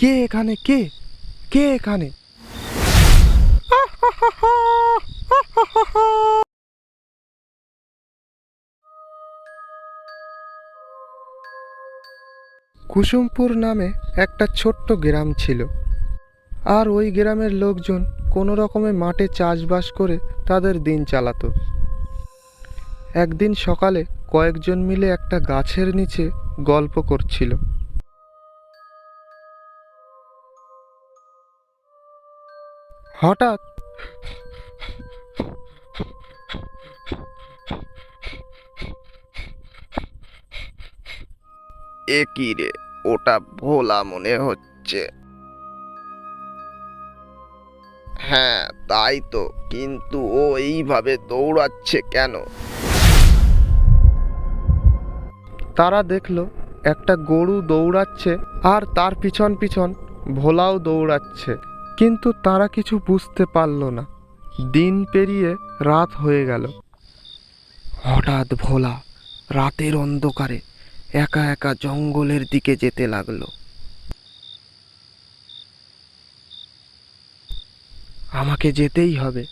কে এখানে? কে কে এখানে? কুসুমপুর নামে একটা ছোট্ট গ্রাম ছিল, আর ওই গ্রামের লোকজন কোনো রকমে মাঠে চাষবাস করে তাদের দিন চালাতো। একদিন সকালে কয়েকজন মিলে একটা গাছের নিচে গল্প করছিল। হঠাৎ এ কি রে, ওটা ভোলা মনে হচ্ছে। হ্যাঁ তাই তো, কিন্তু ও এইভাবে দৌড়াচ্ছে কেন? তারা দেখলো একটা গরু দৌড়াচ্ছে, আর তার পিছন পিছন ভোলাও দৌড়াচ্ছে। কিন্তু তারা কিছু বুঝতে পারল না। দিন পেরিয়ে রাত হয়ে গেল। হঠাৎ ভোলা রাতের অন্ধকারে একা একা জঙ্গলের দিকে যেতে লাগলো। আমাকে যেতেই হবে,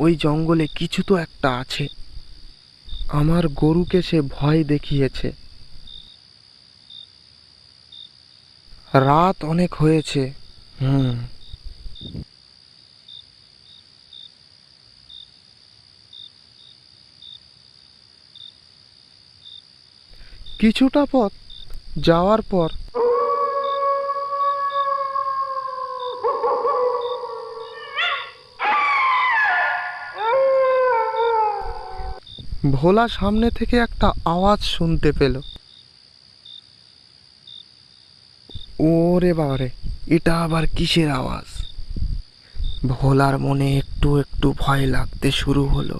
ওই জঙ্গলে কিছু তো একটা আছে। আমার গরুকে সে ভয় দেখিয়েছে। রাত অনেক হয়েছে। কিছুটা পথ যাওয়ার পর ভোলা সামনে থেকে একটা আওয়াজ শুনতে পেল। ওরে বাবারে, এটা আবার কিসের আওয়াজ? ভোলার মনে একটু একটু ভয় লাগতে শুরু হলো।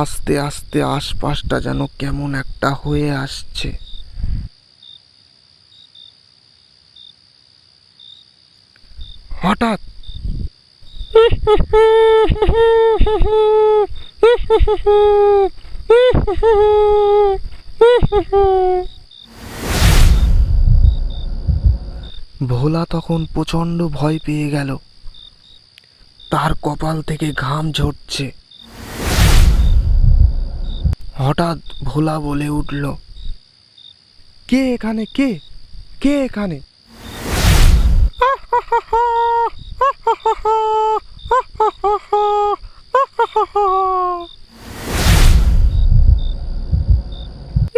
আস্তে আস্তে আশপাশটা যেন কেমন একটা হয়ে আসছে। হঠাৎ ভোলা তখন প্রচন্ড ভয় পেয়ে গেল। তার কপাল থেকে ঘাম ঝরছে। হঠাৎ ভোলা বলে উঠল, কে এখানে? কে কে এখানে?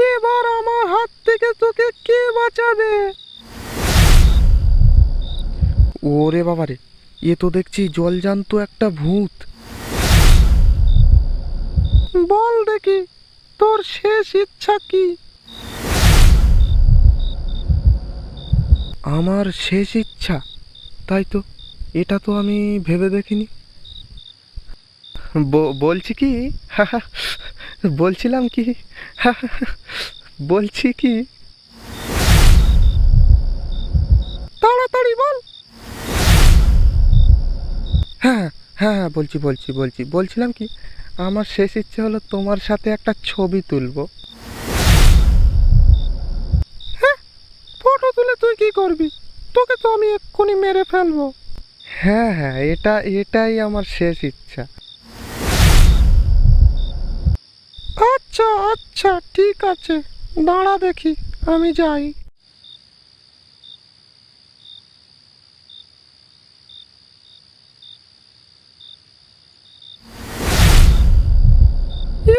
এবার আমার হাত থেকে তোকে কে বাঁচাবে? ওরে বাবারে, এ তো দেখছি জলজান্ত একটা ভূত। বল দেখি, তোর শেষ ইচ্ছা কি? আমার শেষ ইচ্ছা? তাই তো, এটা তো আমি ভেবে দেখিনি। বলছি কি, বলছিলাম কি, বলছি কি, তাড়াতাড়ি বল। হ্যাঁ হ্যাঁ হ্যাঁ, বলছিলাম কি, আমার শেষ ইচ্ছে হলো তোমার সাথে একটা ছবি তুলবো। হ্যাঁ, ফটো তুলে তুই কি করবি? তোকে তো আমি এক্ষুনি মেরে ফেলবো। হ্যাঁ হ্যাঁ, এটাই আমার শেষ ইচ্ছা। আচ্ছা আচ্ছা, ঠিক আছে, দাঁড়া দেখি, আমি যাই।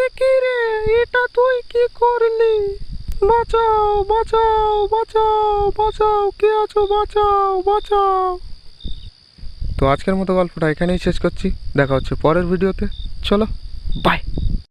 এ কি রে, এটা তুই কি করলি? বাঁচাও বাঁচাও বাঁচাও বাঁচাও, কে আছো? বাঁচাও বাঁচাও। তো আজকের মতো গল্পটা এখানেই শেষ করছি। দেখা হচ্ছে পরের ভিডিওতে। চলো, বাই।